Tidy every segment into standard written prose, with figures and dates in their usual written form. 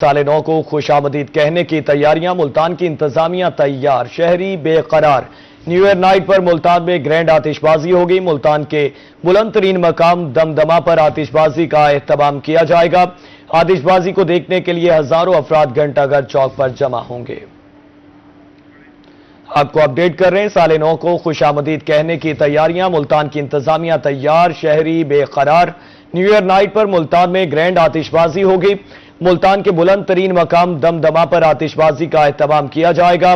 साल नौ को खुशामदीद कहने की तैयारियां, मुल्तान की इंतजामिया तैयार, शहरी बेकरार। न्यू ईयर नाइट पर मुल्तान में ग्रैंड आतिशबाजी होगी। मुल्तान के बुलंद तरीन मकाम दमदमा पर आतिशबाजी का एहतमाम किया जाएगा। आतिशबाजी को देखने के लिए हजारों अफराद घंटाघर चौक पर जमा होंगे। आपको अपडेट कर रहे हैं, साल नौ को खुशामदीद कहने की तैयारियां, मुल्तान की इंतजामिया तैयार, शहरी बेकरार। न्यू ईयर नाइट पर मुल्तान में ग्रैंड आतिशबाजी होगी। मुल्तान के बुलंद तरीन मकाम दमदमा पर आतिशबाजी का एहतमाम किया जाएगा।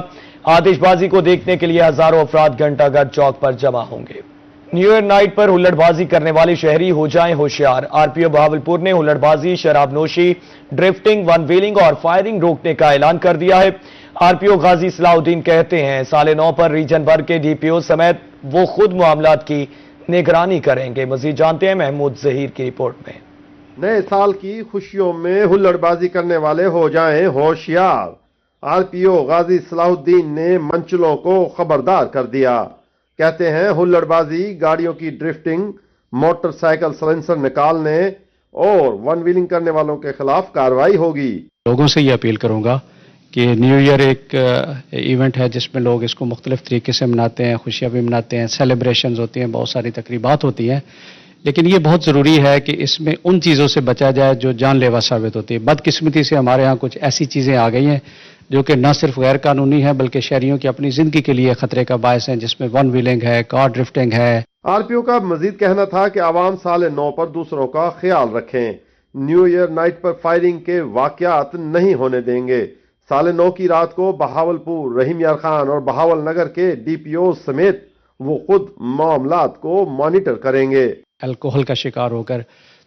आतिशबाजी को देखने के लिए हजारों अफराद घंटाघर चौक पर जमा होंगे। न्यू ईयर नाइट पर हुल्लड़बाजी करने वाले शहरी हो जाएं होशियार। आरपीओ बहावलपुर ने हुल्लड़बाजी, शराबनोशी, ड्रिफ्टिंग, वन व्हीलिंग और फायरिंग रोकने का ऐलान कर दिया है। आरपीओ गाजी सलाहुद्दीन कहते हैं, साल नौ पर रीजन भर के डीपीओ समेत वो खुद मामलात की निगरानी करेंगे। मजीद जानते हैं महमूद जहीर की रिपोर्ट में। नए साल की खुशियों में हुल्लड़बाजी करने वाले हो जाएं होशियार। आरपीओ गाजी सलाहुद्दीन ने मंचलों को खबरदार कर दिया। कहते हैं, हुल्लड़बाजी, गाड़ियों की ड्रिफ्टिंग, मोटरसाइकिल साइलेंसर निकालने और वन व्हीलिंग करने वालों के खिलाफ कार्रवाई होगी। लोगों से ये अपील करूंगा कि न्यू ईयर एक इवेंट है जिसमें लोग इसको मुख्तलिफ तरीके से मनाते हैं, खुशियाँ भी मनाते हैं, सेलिब्रेशंस होती हैं, बहुत सारी तकरीबात होती हैं, लेकिन ये बहुत ज़रूरी है कि इसमें उन चीज़ों से बचा जाए जो जानलेवा साबित होती है। बदकिस्मती से हमारे यहाँ कुछ ऐसी चीज़ें आ गई हैं जो कि न सिर्फ गैर कानूनी है बल्कि शहरियों की अपनी ज़िंदगी के लिए खतरे का बायस है, जिसमें वन व्हीलिंग है, कार ड्रिफ्टिंग है। आरपीओ का मजीद कहना था कि आवाम साल नौ पर दूसरों का ख्याल रखें। न्यू ईयर नाइट पर फायरिंग के वाकयात नहीं होने देंगे। साल नौ की रात को बहावलपुर, रहीम यार खान और बहावल नगर के डीपीओ समेत वो खुद मामलात को मॉनिटर करेंगे। अल्कोहल का शिकार होकर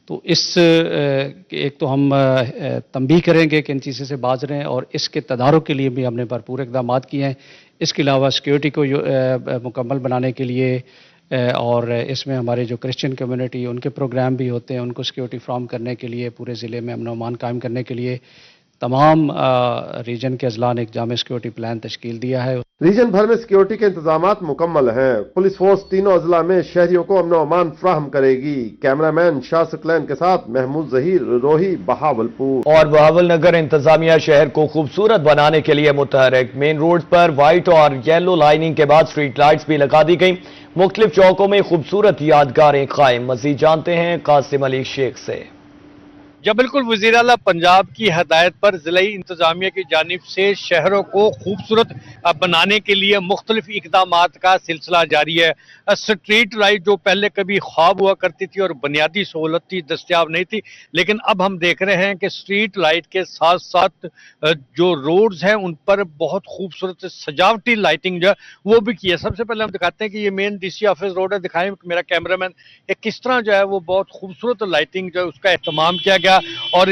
तो एक तो हम तंबीह करेंगे कि इन चीज़ों से बाज रहें और इसके तदारुक के लिए भी हमने भरपूर इक़दाम किए हैं। इसके अलावा सिक्योरिटी को मुकम्मल बनाने के लिए और इसमें हमारे जो क्रिश्चियन कम्युनिटी उनके प्रोग्राम भी होते हैं, उनको सिक्योरिटी फ्राहम करने के लिए, पूरे ज़िले में अमन अमान कायम करने के लिए तमाम रीजन के अजला ने एक जामे सिक्योरिटी प्लान तश्कील दिया है। रीजन भर में सिक्योरिटी के इंतजामात मुकम्मल हैं। पुलिस फोर्स तीनों अजला में शहरियों को अमन अमान फ्राहम करेगी। कैमरामैन शासिक लैन के साथ महमूद जहीर, रोही, बहावलपुर। और बहावल नगर इंतजामिया शहर को खूबसूरत बनाने के लिए मुतहरिक। मेन रोड पर व्हाइट और येलो लाइनिंग के बाद स्ट्रीट लाइट्स भी लगा दी गई। मुख्तलिफ चौकों में खूबसूरत यादगारें कायम। मजीद जानते हैं कासिम अली शेख से। जब बिल्कुल वज़ीर आला पंजाब की हदायत पर ज़िलाई इंतजामिया की जानिब से शहरों को खूबसूरत बनाने के लिए मुख्तलिफ इक़दामात का सिलसिला जारी है। स्ट्रीट लाइट जो पहले कभी ख्वाब हुआ करती थी और बुनियादी सहूलत थी, दस्तियाब नहीं थी, लेकिन अब हम देख रहे हैं कि स्ट्रीट लाइट के साथ साथ जो रोड्स हैं उन पर बहुत खूबसूरत सजावटी लाइटिंग जो है वो भी की है। सबसे पहले हम दिखाते हैं कि ये मेन डीसी ऑफिस रोड है। दिखाएं मेरा कैमरामैन किस तरह जो है वो बहुत खूबसूरत लाइटिंग जो है उसका एहतमाम किया गया। और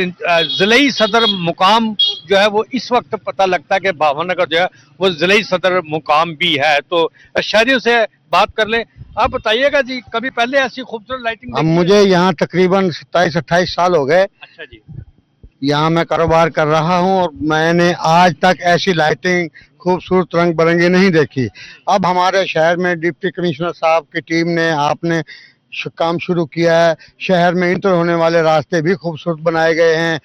ज़िलाई सदर मुकाम जो है वो इस वक्त पता लगता है कि भावनगर जो है वो ज़िलाई सदर मुकाम भी है। तो शहरियों से बात कर लें। आप बताइएगा जी, कभी पहले ऐसी खूबसूरत लाइटिंग? अब मुझे यहाँ तकरीबन 27-28 साल हो गए। अच्छा जी। यहाँ मैं कारोबार कर रहा हूँ और मैंने आज तक ऐसी लाइटिंग खूबसूरत रंग बिरंगी नहीं देखी। अब हमारे शहर में डिप्टी कमिश्नर साहब की टीम ने आपने काम शुरू किया है। शहर में इंटर होने वाले रास्ते भी खूबसूरत बनाए गए हैं।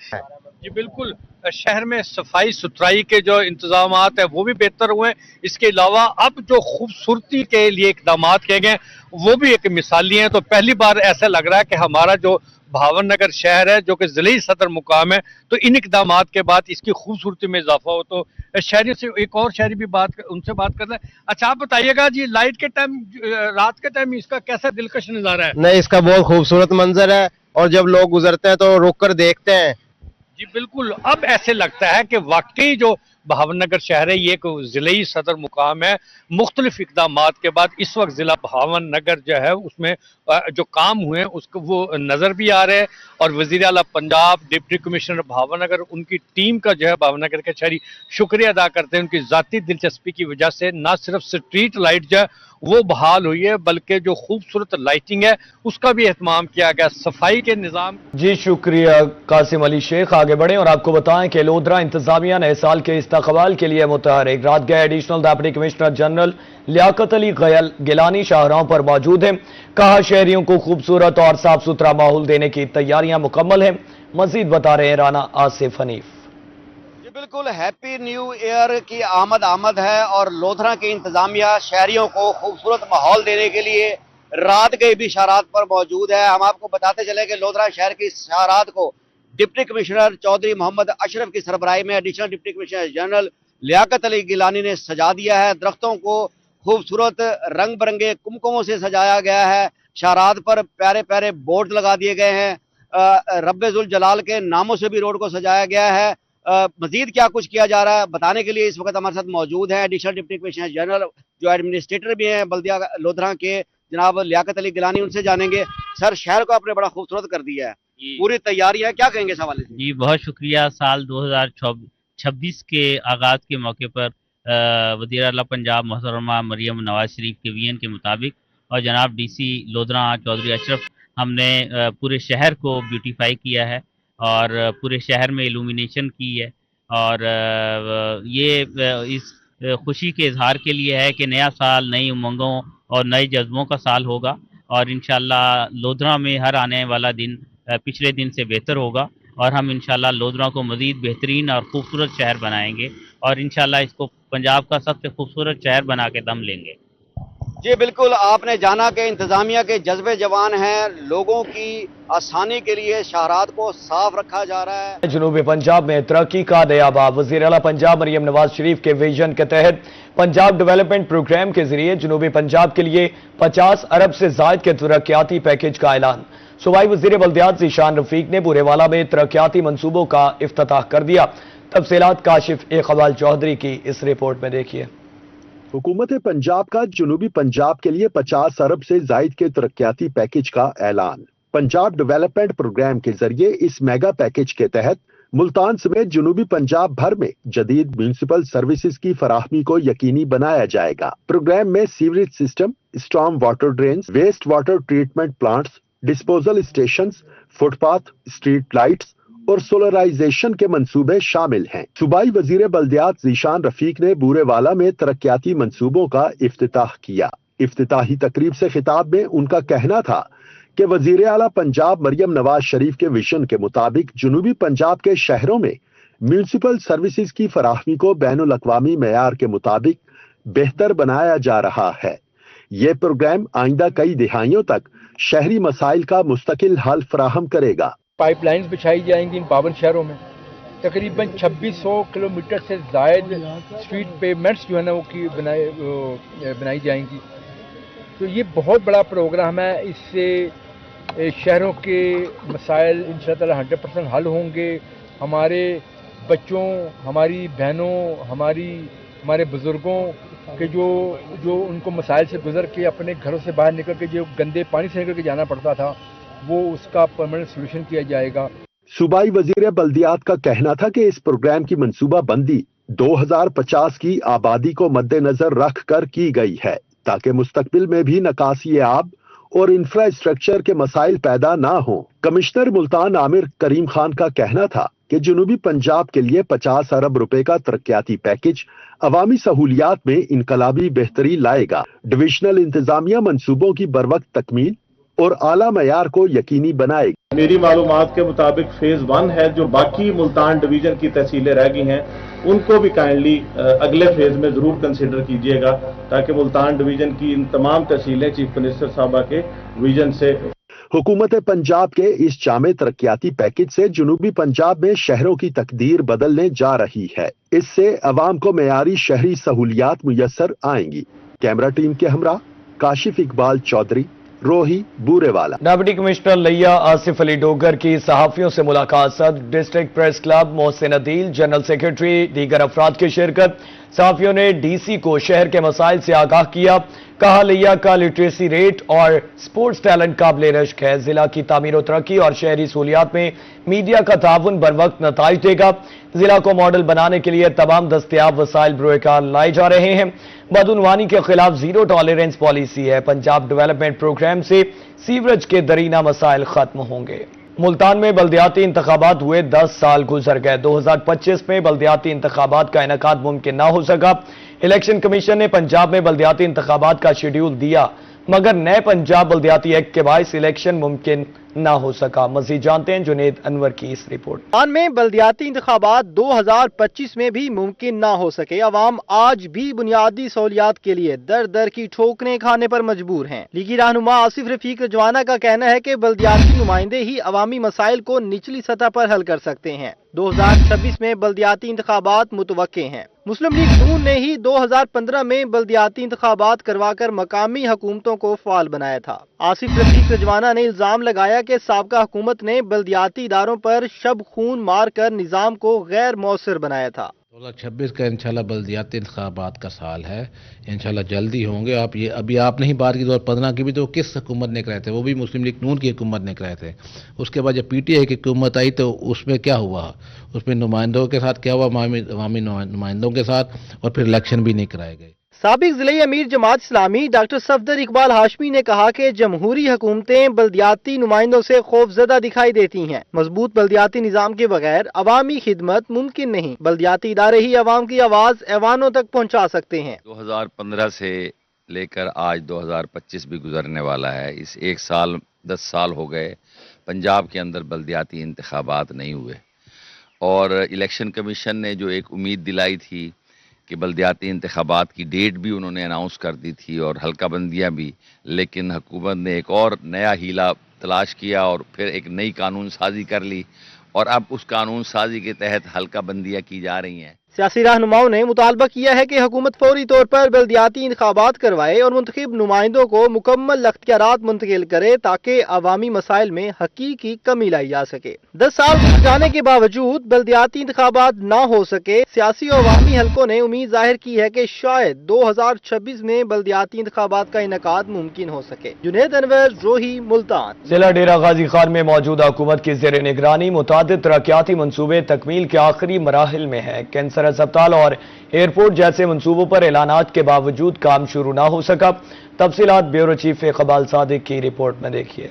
जी बिल्कुल, शहर में सफाई सुथराई के जो इंतजामात है वो भी बेहतर हुए। इसके अलावा अब जो खूबसूरती के लिए इकदाम किए गए वो भी एक मिसाली हैं। तो पहली बार ऐसा लग रहा है कि हमारा जो भावनगर शहर है जो कि ज़िले सदर मुकाम है, तो इन इकदामात के बाद इसकी खूबसूरती में इजाफा हो। तो शहरी से एक और शहरी भी उनसे बात कर रहे हैं। अच्छा, आप बताइएगा जी, लाइट के टाइम, रात के टाइम इसका कैसा दिलकश नजारा है? नहीं, इसका बहुत खूबसूरत मंजर है और जब लोग गुजरते हैं तो रुक कर देखते हैं। जी बिल्कुल, अब ऐसे लगता है कि वाकई जो भावनगर शहर है ये एक ज़िले सदर मुकाम है। मुख्तलिफ इक़दामात के बाद इस वक्त ज़िला भावनगर जो है उसमें जो काम हुए हैं उसको वो नज़र भी आ रहे हैं। और वज़ीर आला पंजाब, डिप्टी कमिश्नर भावनगर, उनकी टीम का जो है भावनगर के शहरी शुक्रिया अदा करते हैं। उनकी ज़ाती दिलचस्पी की वजह से ना सिर्फ स्ट्रीट लाइट जो है वो बहाल हुई है बल्कि जो खूबसूरत लाइटिंग है उसका भी एहतमाम किया गया, सफाई के निज़ाम। जी शुक्रिया कासिम अली शेख। आगे बढ़े और आपको बताएं कि लोधरा इंतजामिया नए साल के इस्तकबाल के लिए मुतहरिक। रात गए additional deputy commissioner general Liaquat Ali Gilani शाहराहों पर मौजूद हैं। कहा, शहरियों को खूबसूरत और साफ सुथरा माहौल देने की तैयारियां मुकम्मल हैं। मजीद बता रहे हैं राना आसिफ हनीफ। جی بالکل ہیپی نیو ایئر کی آمد ہے اور لودھرا کی انتظامیہ شہریوں کو خوبصورت ماحول دینے کے لیے رات گئے بھی اشارات پر موجود ہے. ہم آپ کو بتاتے چلے کہ لودھرا شہر کی اشارات کو ڈپٹی کمشنر چودھری محمد اشرف کی سربراہی میں additional deputy commissioner general Liaquat Ali Gilani نے سجا دیا ہے. درختوں کو خوبصورت رنگ برنگے کمکموں سے سجایا گیا ہے. اشارات پر پیارے پیارے بورڈ لگا دیے گئے ہیں. رب ذوالجلال کے ناموں سے بھی روڈ کو سجایا گیا ہے. مزید کیا کچھ کیا جا رہا ہے بتانے کے لیے اس وقت ہمارے ساتھ موجود ہیں ایڈیشنل ڈپٹی کمشنر جنرل جو ایڈمنسٹریٹر بھی ہیں بلدیہ لودھرا کے جناب لیاقت علی گیلانی. ان سے جانیں گے سر شہر کو آپ نے بڑا خوبصورت کر دیا ہے, پوری تیاری ہے, کیا کہیں گے اس حوالے سے؟ جی بہت شکریہ. سال 2026 کے آغاز کے موقع پر وزیر اعلیٰ پنجاب محترمہ مریم نواز شریف کے ویژن کے مطابق اور جناب ڈی سی لودھرا چودھری اشرف ہم نے پورے شہر کو بیوٹیفائی کیا ہے اور پورے شہر میں ایلومینیشن کی ہے اور یہ اس خوشی کے اظہار کے لیے ہے کہ نیا سال نئی امنگوں اور نئے جذبوں کا سال ہوگا اور انشاءاللہ لودھرا میں ہر آنے والا دن پچھلے دن سے بہتر ہوگا اور ہم انشاءاللہ لودھرا کو مزید بہترین اور خوبصورت شہر بنائیں گے اور انشاءاللہ اس کو پنجاب کا سب سے خوبصورت شہر بنا کے دم لیں گے. جی بالکل آپ نے جانا کہ انتظامیہ کے جذبے جوان ہیں, لوگوں کی آسانی کے لیے شاہراہات کو صاف رکھا جا رہا ہے. جنوبی پنجاب میں ترقی کا نیا باب. وزیر اعلیٰ پنجاب مریم نواز شریف کے ویژن کے تحت پنجاب ڈیولپمنٹ پروگرام کے ذریعے جنوبی پنجاب کے لیے 50 ارب سے زائد کے ترقیاتی پیکج کا اعلان. صوبائی وزیر بلدیات ذیشان رفیق نے بورے والا میں ترقیاتی منصوبوں کا افتتاح کر دیا. تفصیلات کاشف اقبال چودھری کی اس رپورٹ میں دیکھیے. حکومت پنجاب کا جنوبی پنجاب کے لیے 50 ارب سے زائد کے ترقیاتی پیکج کا اعلان. پنجاب ڈیولپمنٹ پروگرام کے ذریعے اس میگا پیکج کے تحت ملتان سمیت جنوبی پنجاب بھر میں جدید میونسپل سروسز کی فراہمی کو یقینی بنایا جائے گا. پروگرام میں sewerage system, storm water drains, waste water treatment plants, disposal stations, footpath, street lights اور سولرائزیشن کے منصوبے شامل ہیں. صوبائی وزیر بلدیات ذیشان رفیق نے بورے والا میں ترقیاتی منصوبوں کا افتتاح کیا. افتتاحی تقریب سے خطاب میں ان کا کہنا تھا کہ وزیر اعلیٰ پنجاب مریم نواز شریف کے ویژن کے مطابق جنوبی پنجاب کے شہروں میں میونسپل سروسز کی فراہمی کو بین الاقوامی معیار کے مطابق بہتر بنایا جا رہا ہے. یہ پروگرام آئندہ کئی دہائیوں تک شہری مسائل کا مستقل حل فراہم کرے گا. پائپ لائنز بچھائی جائیں گی ان 52 شہروں میں. تقریباً 2600 کلومیٹر سے زائد اسٹریٹ پیمنٹس جو ہے نا وہ بنائی جائیں گی. تو یہ بہت بڑا پروگرام ہے. اس سے شہروں کے مسائل انشاءاللہ 100% حل ہوں گے. ہمارے بچوں، ہماری بہنوں، ہمارے بزرگوں کہ جو ان کو مسائل سے گزر کے اپنے گھروں سے باہر نکل کے جو گندے پانی سے نکل کے جانا پڑتا تھا وہ اس کا پرماننٹ سولوشن کیا جائے گا. صوبائی وزیر بلدیات کا کہنا تھا کہ اس پروگرام کی منصوبہ بندی 2050 کی آبادی کو مد نظر رکھ کر کی گئی ہے تاکہ مستقبل میں بھی نکاسی آب اور انفراسٹرکچر کے مسائل پیدا نہ ہوں. کمشنر ملتان عامر کریم خان کا کہنا تھا کہ جنوبی پنجاب کے لیے 50 ارب روپے کا ترقیاتی پیکج عوامی سہولیات میں انقلابی بہتری لائے گا. ڈویژنل انتظامیہ منصوبوں کی بروقت تکمیل اور اعلیٰ معیار کو یقینی بنائے گی. میری معلومات کے مطابق فیز 1 ہے. جو باقی ملتان ڈویژن کی تحصیلیں رہ گئی ہیں ان کو بھی کائنڈلی اگلے فیز میں ضرور کنسیڈر کیجئے گا تاکہ ملتان ڈویژن کی ان تمام تحصیلیں چیف منسٹر صاحبہ کے ویژن سے. حکومت پنجاب کے اس جامع ترقیاتی پیکج سے جنوبی پنجاب میں شہروں کی تقدیر بدلنے جا رہی ہے. اس سے عوام کو معیاری شہری سہولیات میسر آئیں گی. کیمرہ ٹیم کے ہمراہ کاشف اقبال چودھری، روہی، بورے والا. ڈپٹی کمشنر لیا آصف علی ڈوگر کی صحافیوں سے ملاقات. صدر ڈسٹرکٹ پریس کلب محسن عدیل، جنرل سیکرٹری، دیگر افراد کی شرکت. صحافیوں نے ڈی سی کو شہر کے مسائل سے آگاہ کیا. کہا لیا کا لٹریسی ریٹ اور سپورٹس ٹیلنٹ قابل رشک ہے. ضلع کی تعمیر و ترقی اور شہری سہولیات میں میڈیا کا تعاون بر وقت نتائج دے گا. ضلع کو ماڈل بنانے کے لیے تمام دستیاب وسائل بروئے کار لائے جا رہے ہیں. بدعنوانی کے خلاف زیرو ٹالرنس پالیسی ہے. پنجاب ڈیولپمنٹ پروگرام سے سیوریج کے درینہ مسائل ختم ہوں گے. ملتان میں بلدیاتی انتخابات ہوئے 10 سال گزر گئے. 2025 میں بلدیاتی انتخابات کا انعقاد ممکن نہ ہو سکا. الیکشن کمیشن نے پنجاب میں بلدیاتی انتخابات کا شیڈیول دیا मगर नए पंजाब बल्दियाती एक्ट के बायस इलेक्शन मुमकिन ना हो सका। मजीद जानते हैं जुनेद अनवर की इस रिपोर्ट। पाकिस्तान में बल्दियाती इंतखाबात 2025 में भी मुमकिन ना हो सके। अवाम आज भी बुनियादी सहूलियात के लिए दर दर की ठोकरें खाने पर मजबूर हैं। लीगी रहनुमा आसिफ रफीक रजवाना का कहना है कि बल्दियाती नुमाइंदे ही अवामी मसाइल को निचली सतह पर हल कर सकते हैं। 2026 में बल्दियाती इंतखाबात मुतवक्के हैं। मुस्लिम लीग नून ने ही 2015 में बल्दियाती इंतखाबात करवाकर मकामी हुकूमतों को फाल बनाया था। आसिफ रफीक रजवाना ने इल्जाम लगाया कि साबका हुकूमत ने बल्दियाती इदारों पर शब खून मार कर निजाम को गैर मौसर बनाया था। 2026 का इंशाल्लाह बल्दियाती इंतखाबात का साल है, इंशाल्लाह जल्दी होंगे। आप ये अभी आपने ही बात की 2015 की भी, तो किस हुकूमत ने कराए थे? वो भी मुस्लिम लीग नून की हुकूमत ने कराए थे। उसके बाद जब पीटीआई की हुकूमत आई तो उसमें क्या हुआ? उसमें नुमाइंदों के साथ क्या हुआ? अवामी नुमाइंदों के साथ, और फिर इलेक्शन भी नहीं कराए गए। साबिक जिले अमीर जमात इस्लामी डॉक्टर सफदर इकबाल हाशमी ने कहा कि जमहूरी हुकूमतें बल्दियाती नुमाइंदों से खौफजदा दिखाई देती हैं। मजबूत बल्दियाती निजाम के बगैर अवामी खिदमत मुमकिन नहीं। बल्दियाती इदारे ही अवाम की आवाज ऐवानों तक पहुंचा सकते हैं। 2015 से लेकर आज 2025 भी गुजरने वाला है। इस एक साल 10 साल हो गए पंजाब के अंदर बल्दियाती इंतखाबात नहीं हुए, और इलेक्शन कमीशन ने जो एक उम्मीद दिलाई थी कि बल्दियाती इंतखाबात की डेट भी उन्होंने अनाउंस कर दी थी और हल्का बंदियाँ भी, लेकिन हुकूमत ने एक और नया हीला तलाश किया और फिर एक नई कानून साजी कर ली, और अब उस कानून साजी के तहत हल्का बंदियाँ की जा रही हैं। सियासी रहनुमाओं ने मुतालबा किया है कि हुकूमत फौरी तौर पर बल्दियाती इंतखाबात करवाए और मुंतखब नुमाइंदों को मुकम्मल अख्तियारात मुंतकिल करे ताकि अवामी मसाइल में हकीकी कमी लाई जा सके। 10 साल गुजर जाने के बावजूद बल्दियाती इंतखाबात न हो सके। सियासी और अवामी हलकों ने उम्मीद जाहिर की है कि शायद 2026 में बल्दियाती इंतखाबात का इनेकाद मुमकिन हो सके। जुनेद अनवर, रोही, मुल्तान। जिला डेरा गाजी खान में मौजूदा हुकूमत की ज़ेर निगरानी मुतादिद तरक्याती मनसूबे तकमील के आखिरी मराहिल में है। कैंसर अस्पताल और एयरपोर्ट जैसे मंसूबों पर ऐलानात के बावजूद काम शुरू ना हो सका। तफसीलात ब्यूरो चीफ इकबाल सादिक की रिपोर्ट में देखिए।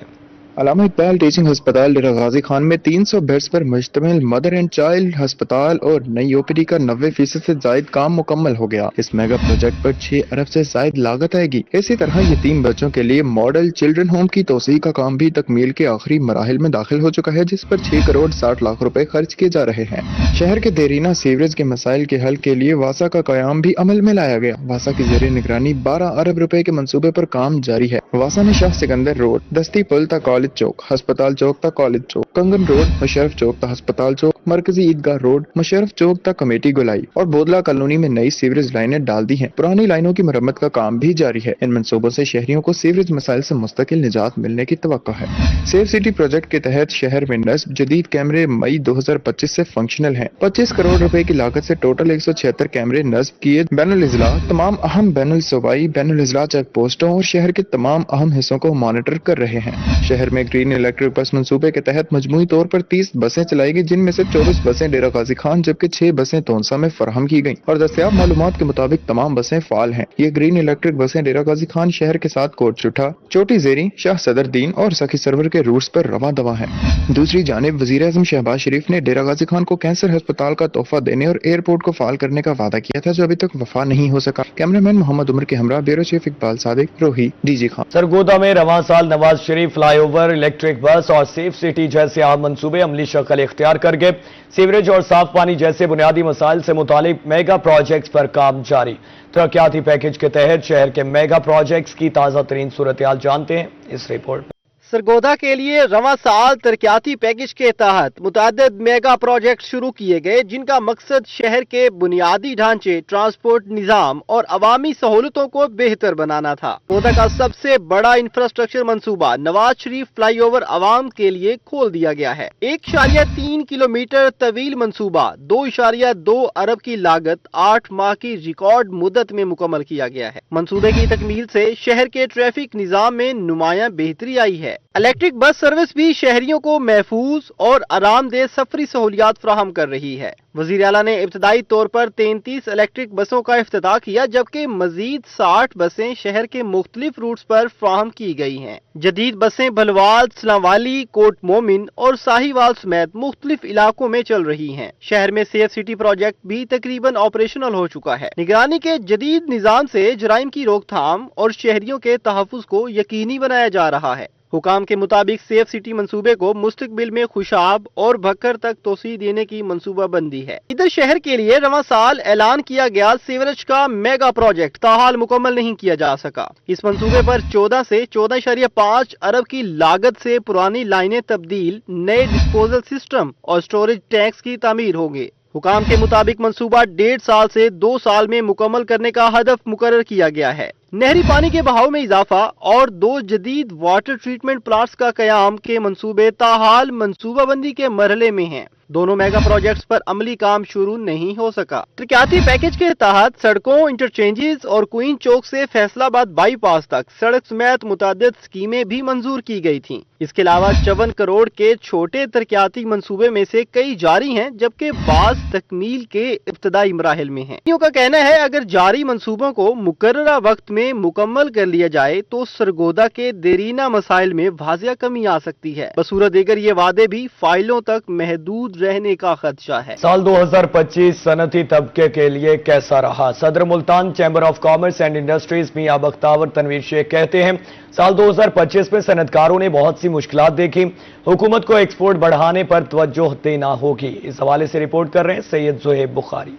अल्लामा इकबाल टीचिंग अस्पताल डेरा गाजी खान में 300 बेड्स पर मुश्तमिल मदर एंड चाइल्ड अस्पताल और नई ओपीडी का 90% से जायद काम मुकम्मल हो गया। इस मेगा प्रोजेक्ट पर 6 अरब से जायद लागत आएगी। इसी तरह यतीम बच्चों के लिए मॉडल चिल्ड्रन होम की तोसी का काम भी तकमील के आखिरी मराहिल में दाखिल हो चुका है, जिस पर 6 करोड़ 60 लाख रुपए खर्च किए जा रहे हैं। शहर के देरीना सीवरेज के मसाइल के हल के लिए वासा का कयाम भी अमल में लाया गया। वासा की ज़ेर निगरानी 12 अरब रुपए के मंसूबे पर काम जारी है। वासा में शाह सिकंदर रोड, दस्ती पुल तक कॉलेज चौक, हस्पताल चौक तक कॉलेज चौक, कंगन रोड, मुशर्रफ चौक तक हस्पताल चौक, मरकजी ईदगाह रोड, मुशर्रफ चौक तक कमेटी गोलाई और बोदला कॉलोनी में नई सीवरेज लाइनें डाल दी हैं। पुरानी लाइनों की मरम्मत का काम भी जारी है। इन मंसूबों से शहरियों को सीवरेज मसाइल से मुस्तकिल निजात मिलने की तवक्को है। सेफ सिटी प्रोजेक्ट के तहत शहर में नस्ब जदीद कैमरे मई 2025 से फंक्शनल हैं। 25 करोड़ रुपए की लागत से टोटल 176 कैमरे नस्ब किए। बैनुल इजला तमाम अहम बैनुल सूबाई बैनुल इजला चेक पोस्टों और शहर के तमाम अहम हिस्सों को मॉनिटर कर रहे हैं। शहर में ग्रीन इलेक्ट्रिक बस मंसूबे के तहत मजमूई तौर पर 30 बसें चलाई गई, जिनमें से 24 बसें डेरा गाजी खान जबकि 6 बसें तोनसा में फराहम की गईं और दस्तयाब मालूमात के मुताबिक तमाम बसें फाल हैं। ये ग्रीन इलेक्ट्रिक बसें डेरा गाजी खान शहर के साथ कोट चुठा, चोटी जेरी, शाह सदरदीन और सखी सरवर के रूट्स पर रवा दवा हैं। दूसरी जानिब वजीर आजम शहबाज शरीफ ने डेरा गाजी खान को कैंसर अस्पताल का तोहफा देने और एयरपोर्ट को फाल करने का वादा किया था, जो अभी तक वफा नहीं हो सका। कैमरामैन मोहम्मद उमर के हमरा ब्यूरो चीफ इकबाल सादिक, रोही, डीजी खान। सरगोदा में रवां साल Nawaz Sharif flyover, electric bus और सेफ सिटी जैसे आम मंसूबे अमली शक्ल इख्तियार कर गए। सीवरेज और साफ पानी जैसे बुनियादी मसाइल से मुतालिक मेगा प्रोजेक्ट्स पर काम जारी। तरक्याती पैकेज के तहत शहर के मेगा प्रोजेक्ट्स की ताज़ा तरीन सूरत-ए-हाल जानते हैं इस रिपोर्ट में। सरगोदा के लिए रवां साल तरक्याती पैकेज के तहत मुतादिद मेगा प्रोजेक्ट शुरू किए गए, जिनका मकसद शहर के बुनियादी ढांचे, ट्रांसपोर्ट निजाम और अवामी सहूलतों को बेहतर बनाना था। सरगोदा का सबसे बड़ा इंफ्रास्ट्रक्चर मंसूबा नवाज शरीफ फ्लाईओवर अवाम के लिए खोल दिया गया है। 1.3 किलोमीटर तवील मंसूबा 2.2 अरब की लागत 8 माह की रिकॉर्ड मुद्दत में मुकम्मल किया गया है। मंसूबे की तकमील से शहर के ट्रैफिक निजाम में नुमायां बेहतरी आई है। इलेक्ट्रिक बस सर्विस भी शहरियों को महफूज और आरामदेह सफरी सहूलियात फराहम कर रही है। वजीर आला ने इब्तदाई तौर पर 33 इलेक्ट्रिक बसों का इफ्तिताह किया, जबकि मजीद 60 बसें शहर के मुख्तलिफ रूट्स पर फराहम की गई हैं। जदीद बसें भलवाल, सलांवाली, कोट मोमिन और साहिवाल समेत मुख्तलिफ इलाकों में चल रही हैं। शहर में सेफ सिटी प्रोजेक्ट भी तकरीबन ऑपरेशनल हो चुका है। निगरानी के जदीद निजाम से जराइम की रोकथाम और शहरियों के तहफ्फुज को यकीनी बनाया जा रहा है। हुकाम के मुताबिक सेफ सिटी मंसूबे को मुस्तकबिल में खुशाब और भक्कर तक तोसी देने की मंसूबा बंदी है। इधर शहर के लिए रवां साल ऐलान किया गया सीवरेज का मेगा प्रोजेक्ट ताहाल मुकम्मल नहीं किया जा सका। इस मंसूबे पर 14 से 14.5 अरब की लागत से पुरानी लाइनें तब्दील, नए डिस्पोजल सिस्टम और स्टोरेज टैंक्स की तामीर होंगे। हुकाम के मुताबिक मंसूबा 1.5 साल से 2 साल में मुकम्मल करने का हदफ मुकर्रर किया गया है। नहरी पानी के बहाव में इजाफा और 2 जदीद वाटर ट्रीटमेंट प्लांट्स का कयाम के मंसूबे ताहाल मंसूबाबंदी के मरहले में हैं। दोनों मेगा प्रोजेक्ट्स पर अमली काम शुरू नहीं हो सका। तरक्याती पैकेज के तहत सड़कों, इंटरचेंजेस और क्वीन चौक से फैसलाबाद बाईपास तक सड़क समेत मुतादिद स्कीमें भी मंजूर की गई थीं। इसके अलावा 54 करोड़ के छोटे तरक्याती मंसूबे में से कई जारी हैं, जबकि बाज़ तकमील के इब्तदाई मराहिल में हैं। का कहना है अगर जारी मंसूबों को मुकर्ररा वक्त में मुकम्मल कर लिया जाए तो सरगोदा के देरीना मसाइल में वाजिया कमी आ सकती है। बसूरत दीगर ये वादे भी फाइलों तक महदूद रहने का खदशा है। साल 2025 सनती तबके के लिए कैसा रहा? सदर Multan chamber of commerce and industries Mian Bakhtawar Tanveer Sheikh कहते हैं साल 2025 में सनतकारों ने बहुत सी मुश्किलात देखी, हुकूमत को एक्सपोर्ट बढ़ाने पर तवज्जो देना होगी। इस हवाले से रिपोर्ट कर रहे हैं सैयद ज़ुहैब बुखारी।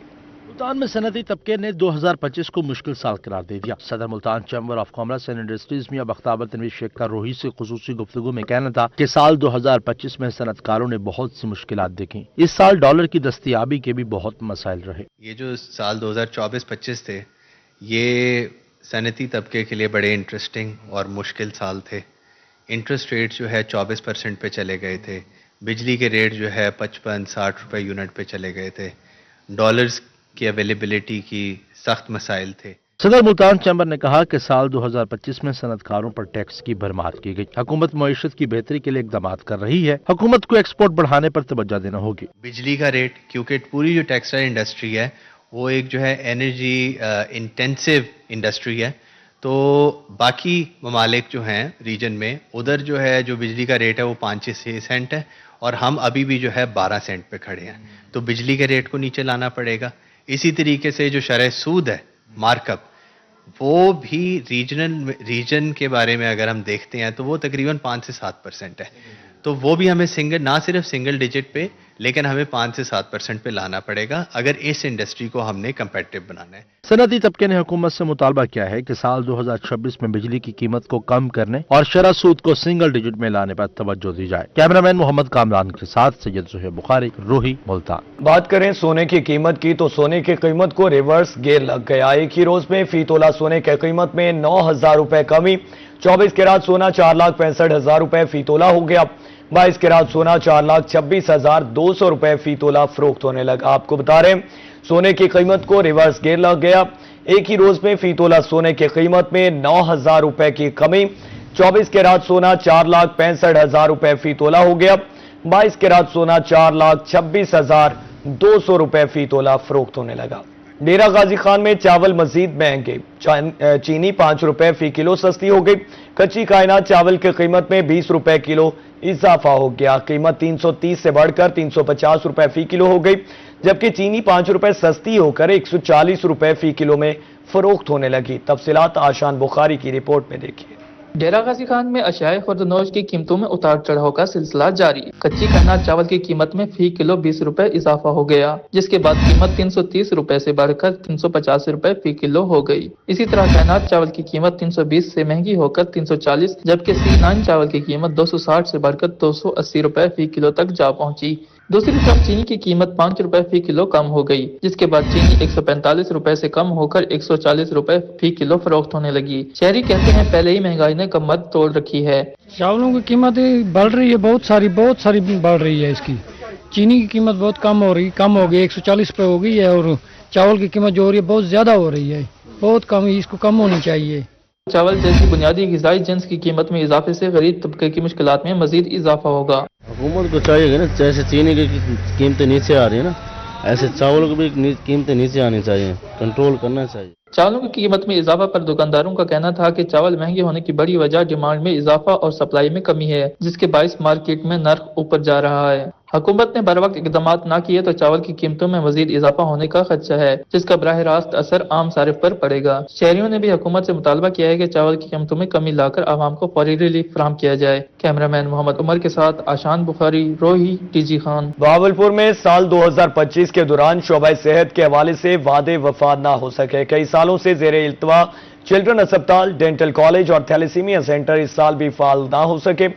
मुल्तान में सनती तबके ने 2025 को मुश्किल साल करार दे दिया। सदर Multan chamber of commerce and industries Mian Bakhtawar Tanveer Sheikh का रोही से खुसूसी गुफ्तगू में कहना था कि साल 2025 में सनतकारों ने बहुत सी मुश्किलात देखी। इस साल डॉलर की दस्तयाबी के भी बहुत मसाइल रहे। ये जो साल 2024-25 थे, ये सनती तबके के लिए बड़े इंटरेस्टिंग और मुश्किल साल थे। इंटरेस्ट रेट जो है 24% पे चले गए थे। बिजली के रेट जो है 55-60 रुपए यूनिट पे चले गए थे। डॉलर्स की अवेलेबिलिटी की सख्त मसाइल थे। सदर मुल्तान चैम्बर ने कहा कि साल 2025 में सनतकारों पर टैक्स की भरमार की गई। हुकूमत मईशत की बेहतरी के लिए इकदाम कर रही है। हुकूमत को एक्सपोर्ट बढ़ाने पर तवज्जो देना होगी। बिजली का रेट, क्योंकि पूरी जो टेक्सटाइल इंडस्ट्री है वो एक जो है एनर्जी इंटेंसिव इंडस्ट्री है, तो बाकी ममालिक जो हैं रीजन में, उधर जो है जो बिजली का रेट है वो 5-6 सेंट है और हम अभी भी जो है 12 सेंट पे खड़े हैं। तो बिजली के रेट को नीचे लाना पड़ेगा। इसी तरीके से जो शरह सूद है, मार्कअप, वो भी रीजन के बारे में अगर हम देखते हैं तो वो तकरीबन 5 से 7% है। तो वो भी हमें ना सिर्फ सिंगल डिजिट पे, लेकिन हमें 5 से 7% पे लाना पड़ेगा अगर इस इंडस्ट्री को हमने कंपेटिटिव बनाना है। सनती तबके ने हुकूमत से मुतालबा किया है कि साल 2026 में बिजली की कीमत को कम करने और शरह सूद को सिंगल डिजिट में लाने पर तवज्जो दी जाए। कैमरामैन मोहम्मद कामरान के साथ सैयद ज़ुहैब बुखारी, रोही, मुल्तान। बात करें सोने की कीमत की तो सोने की कीमत को रिवर्स गियर लग गया। एक ही रोज में फी तोला सोने की कीमत में 9,000 रुपए कमी। 24 कैरात सोना 4,65,000 रुपए फी तोला हो गया। 22 कैरात सोना 4,26,200 रुपए फी तोला फरोख्त होने लगा। आपको बता रहे हैं सोने की कीमत को रिवर्स गियर लग गया। एक ही रोज में फी तोला सोने की कीमत में 9,000 रुपए की कमी। 24 कैरात सोना 4,65,000 रुपए फी तोला हो गया। 22 कैरात सोना 4,26,200 रुपए फी तोला फरोख्त होने लगा। डेरा गाजी खान में चावल मजीद महंगे। चीनी 5 रुपए फी किलो सस्ती हो गई। कच्ची कायनात चावल की कीमत में 20 रुपए किलो इजाफा हो गया। कीमत 330 से बढ़कर 350 रुपए फी किलो हो गई, जबकि चीनी 5 रुपए सस्ती होकर 140 रुपए फी किलो में फरोख्त होने लगी। तफसीलात आशान बुखारी की रिपोर्ट में देखिए। डेरा गाजी खान में अशियाए खुर्दनोश की कीमतों में उतार चढ़ाव का सिलसिला जारी। कच्ची कायनात चावल की कीमत में फी किलो 20 रुपए इजाफा हो गया, जिसके बाद कीमत 330 रुपए से बढ़कर 350 रुपए फी किलो हो गई। इसी तरह कायनात चावल की कीमत 320 से महंगी होकर 340, जबकि C9 चावल की कीमत 260 से बढ़कर 280 रुपए फी किलो तक जा पहुंची। दूसरी तरफ चीनी की कीमत 5 रुपए फी किलो कम हो गई, जिसके बाद चीनी 145 रुपए से कम होकर 140 रुपए फी किलो फरोख्त होने लगी। शहरी कहते हैं पहले ही महंगाई ने कमर तोड़ रखी है। चावलों की कीमत बढ़ रही है, बहुत सारी बढ़ रही है। इसकी चीनी की कीमत बहुत कम हो गई 140 रुपए हो गई है, और चावल की कीमत जो हो रही है बहुत ज्यादा हो रही है, बहुत कम, इसको कम होनी चाहिए। चावल जैसी बुनियादी ग़िज़ाई जिन्स की कीमत में इजाफे से गरीब तबके की मुश्किलात में मजीद इजाफा होगा। हुकूमत को चाहिए ना, जैसे चीनी की कीमतें नीचे आ रही है ना, ऐसे चावल की भी कीमतें नीचे आनी चाहिए, कंट्रोल करना चाहिए। चावलों की कीमत में इजाफा पर दुकानदारों का कहना था कि चावल महंगे होने की बड़ी वजह डिमांड में इजाफा और सप्लाई में कमी है, जिसके बायस मार्केट में नर्ख ऊपर जा रहा है। हुकूमत ने बर वक्त इकदाम न किए तो चावल की कीमतों में मजीद इजाफा होने का खदशा है, जिसका बराह रास्त असर आम सारिफ पर पड़ेगा। शहरियों ने भी हुकूमत से मुतालबा किया है कि चावल की कीमतों में कमी लाकर आवाम को फौरी रिलीफ फराहम किया जाए। कैमरामैन मोहम्मद उमर के साथ आशान बुखारी, रोही, टीजी खान। बहावलपुर में साल 2025 के दौरान शोबा सेहत के हवाले से वादे वफा न हो सके। कई सालों से जेरे इल्तवा चिल्ड्रन अस्पताल, डेंटल कॉलेज और थैलेसीमिया सेंटर इस साल भी फाल न हो सके।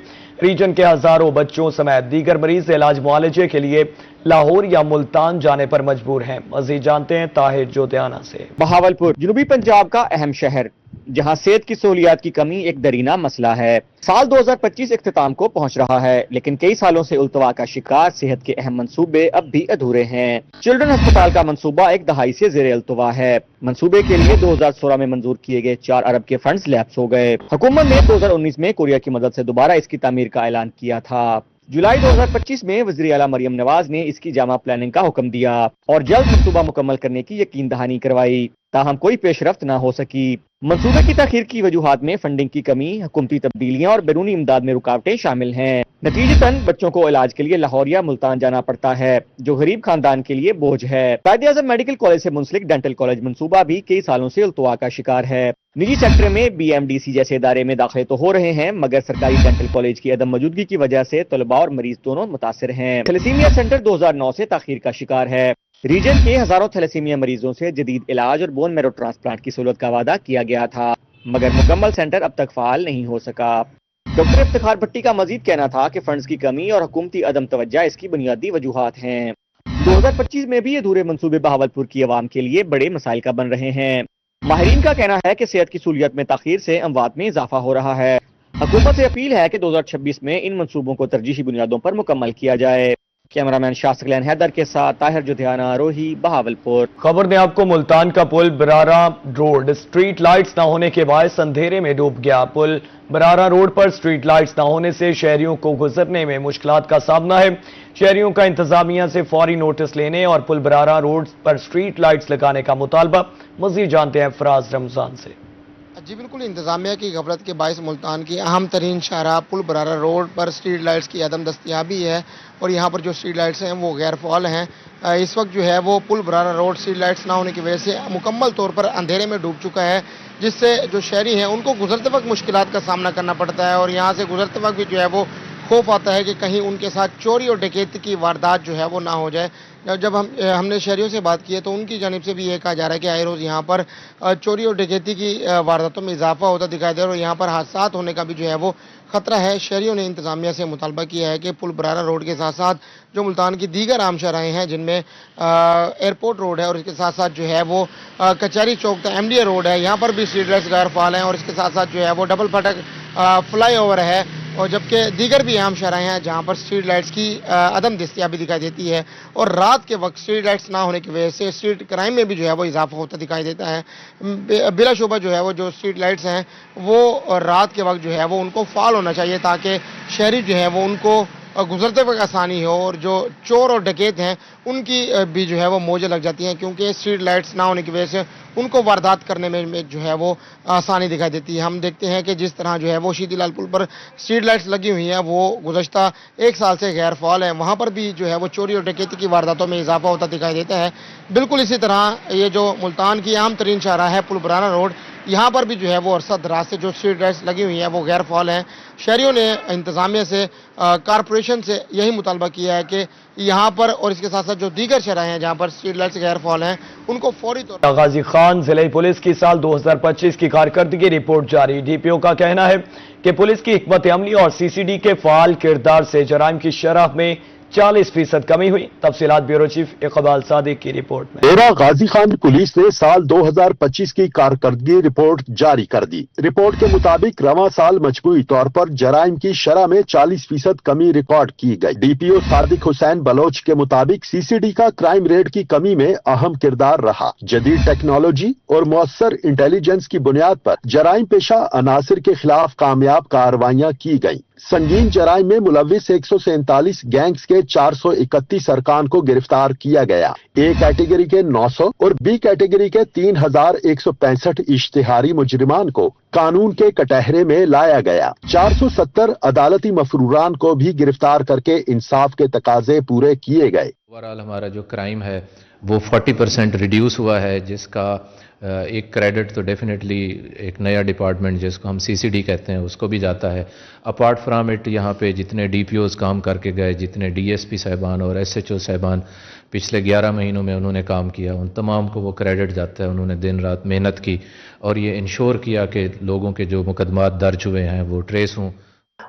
रीजन के हजारों बच्चों समेत दीगर मरीज इलाज मुआलजे के लिए लाहौर या मुल्तान जाने पर मजबूर हैं। मजीद जानते हैं ताहिर जोतियाना से। बहावलपुर जनूबी पंजाब का अहम शहर, जहां सेहत की सहूलियात की कमी एक दरीना मसला है। साल 2025 इख्तिताम को पहुंच रहा है, लेकिन कई सालों से उल्तवा का शिकार सेहत के अहम मंसूबे अब भी अधूरे हैं। चिल्ड्रन अस्पताल का मंसूबा एक दहाई से ज़ेरे इल्तवा है। मंसूबे के लिए 2016 में मंजूर किए गए 4 अरब के फंड्स लैप्स हो गए। हुकूमत ने 2019 में कोरिया की मदद से दोबारा इसकी तामीर का ऐलान किया था। जुलाई 2025 में वज़ीर आला मरियम नवाज ने इसकी जामा प्लानिंग का हुक्म दिया और जल्द मंसूबा मुकम्मल करने की यकीन दहानी करवाई, ताहम कोई पेशरफ्त न हो सकी। मंसूबे की ताखीर की वजूहात में फंडिंग की कमी, हुकूमती तब्दीलियां और बैरूनी इमदाद में रुकावटें शामिल हैं। नतीजतन बच्चों को इलाज के लिए लाहौर या मुल्तान जाना पड़ता है, जो गरीब खानदान के लिए बोझ है। कायद-ए-आज़म मेडिकल कॉलेज से मुंसलिक डेंटल कॉलेज मंसूबा भी कई सालों से उल्तवा का शिकार है। निजी सेक्टर में BMDC जैसे इदारे में दाखिले तो हो रहे हैं, मगर सरकारी डेंटल कॉलेज की अदम मौजूदगी की वजह से तलबा और मरीज दोनों मुतासिर हैं। थैलेसीमिया सेंटर 2009 से ताखीर का शिकार है। रीजन के हजारों थैलेसीमिया मरीजों से जदीद इलाज और बोन मैरो ट्रांसप्लांट की सहूलत का वादा किया गया था, मगर मुकम्मल सेंटर अब तक फाल नहीं हो सका। डॉक्टर इफ्तिखार भट्टी का मजीद कहना था कि फंड्स की कमी और हुकूमती अदम तवज्जा इसकी बुनियादी वजूहात हैं। 2025 में भी अधूरे मंसूबे बहावलपुर की आवाम के लिए बड़े मसाइल का बन रहे हैं। माहिरीन का कहना है कि सेहत की सहूलियत में ताखीर से अमवात में इजाफा हो रहा है। हुकूमत से अपील है कि 2026 में इन मंसूबों को तरजीही बुनियादों पर मुकम्मल किया जाए। कैमरामैन शासकलैन हैदर के साथ ताहिर जोतियाना, रोही, बहावलपुर। खबर ने आपको मुल्तान का पुल बरारा रोड स्ट्रीट लाइट्स न होने के बायस अंधेरे में डूब गया। पुल बरारा रोड पर स्ट्रीट लाइट्स न होने से शहरियों को गुजरने में मुश्किलात का सामना है। शहरियों का इंतजामिया से फौरी नोटिस लेने और पुल बरारा रोड पर स्ट्रीट लाइट्स लगाने का मुतालबा। मजीद जानते हैं फराज रमजान से। जी बिल्कुल, इंतजामिया की गफलत के बायस मुल्तान की अहम तरीन शाहराह पुल बरारा रोड पर स्ट्रीट लाइट्स की अदम दस्तियाबी है और यहाँ पर जो स्ट्रीट लाइट्स हैं वो गैर फ़ाल हैं। इस वक्त जो है वो पुल बरारा रोड स्ट्रीट लाइट्स ना होने की वजह से मुकम्मल तौर पर अंधेरे में डूब चुका है, जिससे जो शहरी हैं उनको गुजरते वक्त मुश्किलात का सामना करना पड़ता है और यहाँ से गुजरते वक्त भी जो है वो खौफ आता है कि कहीं उनके साथ चोरी और डकैती की वारदात जो है वो ना हो जाए। जब हमने शहरियों से बात की है तो उनकी जानिब से भी ये कहा जा रहा है कि आए रोज़ यहाँ पर चोरी और डकैती की वारदातों में इजाफा होता दिखाई दे रहा है और यहाँ पर हादसात होने का भी जो है वो खतरा है। शहरियों ने इंतजामिया से मुतालबा किया है कि पुल बरारा रोड के साथ साथ जो मुल्तान की दीगर आम शहराएँ हैं, जिनमें एयरपोर्ट रोड है और इसके साथ साथ जो है वो कचहरी चौक MDA रोड है, यहाँ पर भी स्ट्रीट लाइट्स गैर फाल हैं और इसके साथ साथ जो है वो डबल फाटक फ्लाई ओवर है और जबकि दीगर भी आम शहराएँ हैं जहाँ पर स्ट्रीट लाइट्स की अदम दस्तियाबी दिखाई देती है और रात के वक्त स्ट्रीट लाइट्स ना होने की वजह से स्ट्रीट क्राइम में भी जो है वो इजाफा होता दिखाई देता है। बिला शुबा जो है वो जो स्ट्रीट लाइट्स हैं वो रात के वक्त जो है वो उनको फाल होना चाहिए ताकि शहरी जो है वो उनको गुजरते वक्त आसानी हो और जो चोर और डकैत हैं उनकी भी जो है वो मौजें लग जाती हैं, क्योंकि स्ट्रीट लाइट्स ना होने की वजह से उनको वारदात करने में जो है वो आसानी दिखाई देती है। हम देखते हैं कि जिस तरह जो है वो शीतलाल पुल पर स्ट्रीट लाइट्स लगी हुई हैं वो गुज़श्ता 1 साल से गैर फ़ाल है, वहाँ पर भी जो है वो चोरी और डकैती की वारदातों में इजाफा होता दिखाई देता है। बिल्कुल इसी तरह ये जो मुल्तान की अहम तरीन शाहराह है पुल बरारा रोड, यहाँ पर भी जो है वो अरसा दराज से जो स्ट्रीट लाइट्स लगी हुई हैं वो गैर फ़ाल हैं। शहरियों ने इंतज़ामिया से कारपोरेशन से यही मुतालबा किया है कि यहाँ पर और इसके साथ साथ जो दीगर शहराएँ हैं जहाँ पर स्ट्रीट लाइट्स गैर फ़ाल हैं उनको फौरी तौर पर। गाजी खान जिले पुलिस की साल 2025 की कारकर्दगी रिपोर्ट जारी। DPO का कहना है कि पुलिस की हिकमत अमली और CCD के फाल किरदार से जराइम की शरह में 40% कमी हुई। तफसीलात ब्यूरो चीफ इकबाल सादिक की रिपोर्ट में। डेरा गाजी खान पुलिस ने साल 2025 की कारकर्दगी रिपोर्ट जारी कर दी। रिपोर्ट के मुताबिक रवां साल मजमूई तौर पर जराइम की शरह में 40% कमी रिकॉर्ड की गई। डीपीओ सादिक हुसैन बलोच के मुताबिक सीसीडी का क्राइम रेट की कमी में अहम किरदार रहा। जदीद टेक्नोलॉजी और मौसर इंटेलिजेंस की बुनियाद पर जराइम पेशा अनासिर के खिलाफ कामयाब कार्रवाइयां की गईं। संगीन जराइम में मुलविस 147 गैंग्स के 431 अरकान को गिरफ्तार किया गया। ए कैटेगरी के 900 और बी कैटेगरी के 3165 इश्तिहारी मुजरिमान को कानून के कटहरे में लाया गया। 470 अदालती मफरूरान को भी गिरफ्तार करके इंसाफ के तकाजे पूरे किए गए। ओवरऑल हमारा जो क्राइम है वो 40% रिड्यूस हुआ है, जिसका एक क्रेडिट तो डेफिनेटली एक नया डिपार्टमेंट जिसको हम सीसीडी कहते हैं उसको भी जाता है। अपार्ट फ्राम इट यहाँ पे जितने डीपीओज काम करके गए, जितने डीएसपी साहिबान और एसएचओ साहिबान पिछले 11 महीनों में उन्होंने काम किया, उन तमाम को वो क्रेडिट जाता है। उन्होंने दिन रात मेहनत की और ये इंश्योर किया कि लोगों के जो मुकदमात दर्ज हुए हैं वो ट्रेस हों।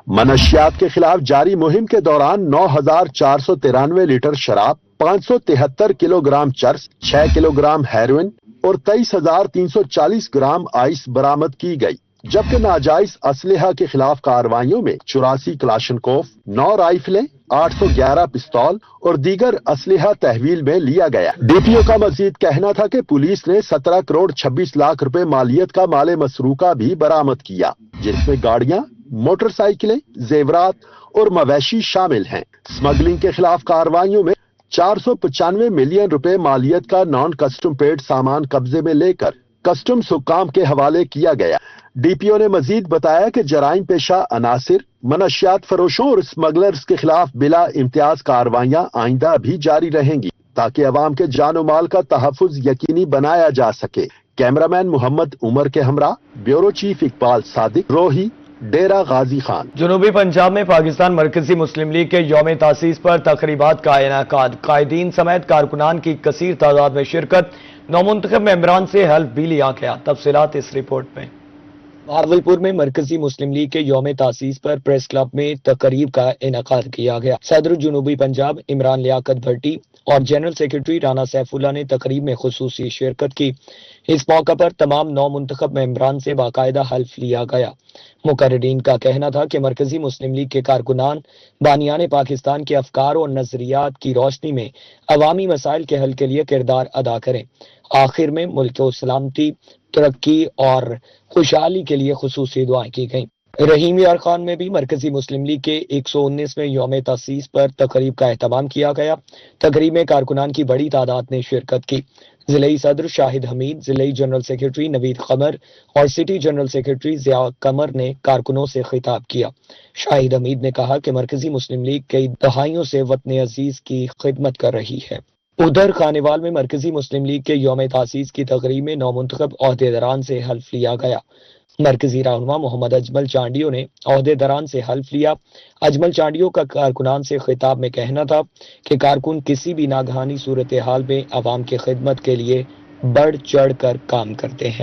मनशियात के खिलाफ जारी मुहिम के दौरान 9,493 लीटर शराब, 573 किलोग्राम चरस, 6 किलोग्राम हेरोइन और 23,340 ग्राम आइस बरामद की गई। जबकि नाजायज असलहा के खिलाफ कार्रवाइयों में 84 क्लाशनकोफ, 9 राइफलें, 811 पिस्तौल और दीगर असलहा तहवील में लिया गया। डीपीओ का मजीद कहना था कि पुलिस ने 17 करोड़ 26 लाख रुपए मालियत का माले मसरूका भी बरामद किया, जिसमें गाड़ियां, मोटरसाइकिलें, जेवरात और मवेशी शामिल हैं। स्मगलिंग के खिलाफ कार्रवाइयों में 495 मिलियन रुपए मालियत का नॉन कस्टम पेड सामान कब्जे में लेकर कस्टम्स हुक्काम के हवाले किया गया। डीपीओ ने मजीद बताया कि जराइम पेशा अनासिर, मनशियात फरोशों और स्मगलर्स के खिलाफ बिला इम्तियाज कार्रवाइयां आइंदा भी जारी रहेंगी ताकि अवाम के जान और माल का तहफ्फुज यकीनी बनाया जा सके। कैमरामैन मोहम्मद उमर के हमरा ब्यूरो चीफ इकबाल सादिक, रोही, डेरा गाजी खान। जनूबी पंजाब में पाकिस्तान मरकजी मुस्लिम लीग के यौम तासीस पर तकरीबात का इनेकाद। कायदीन समेत कारकुनान की कसीर तादाद में शिरकत। नौमुंतखब मेंबरान से हल्फ भी लिया गया। तफसीलात इस रिपोर्ट में। भावलपुर में मरकजी मुस्लिम लीग के यौम तासीस पर प्रेस क्लब में तकरीब का इनेकाद किया गया। सदर जनूबी पंजाब इमरान लियाकत भट्टी और जनरल सेक्रेटरी राना सैफुल्ला ने तकरीब में खुसूसी शिरकत की। इस मौका पर तमाम नौ मुंतखब मेंबरान से बाकायदा हल्फ लिया गया। मुकर्रीरीन का कहना था कि मरकजी मुस्लिम लीग के कारकुनान बानियान पाकिस्तान के अफकार और नजरियात की रोशनी में अवामी मसाइल के हल के लिए किरदार अदा करें। आखिर में मुल्क को सलामती, तरक्की और खुशहाली के लिए खुसूसी दुआएं की गईं। रहीम यार खान में भी मरकजी मुस्लिम लीग के 119वें यौम तासीस पर तकरीब का एहतमाम किया गया। तकरीब में कारकुनान की बड़ी तादाद ने शिरकत की। जिले सदर शाहिद हमीद, जिले जनरल सेक्रेटरी नवीद कमर और सिटी जनरल सेक्रेटरी जिया कमर ने कारकुनों से खिताब किया। शाहिद हमीद ने कहा कि मरकजी मुस्लिम लीग कई दहाइयों से वतन अजीज की खिदमत कर रही है। उधर खानेवाल में मरकजी मुस्लिम लीग के यौम तासीस की तकरीब में नौमुंतखब ओहदेदारान से हल्फ लिया गया। मरकजी रहनुमा मोहम्मद अजमल चांडियो ने ओहदेदारान से हल्फ लिया। अजमल चांडियो का कारकुनान से खिताब में कहना था कि कारकुन किसी भी नागहानी सूरत हाल में आवाम की खिदमत के लिए बढ़ चढ़ कर काम करते हैं।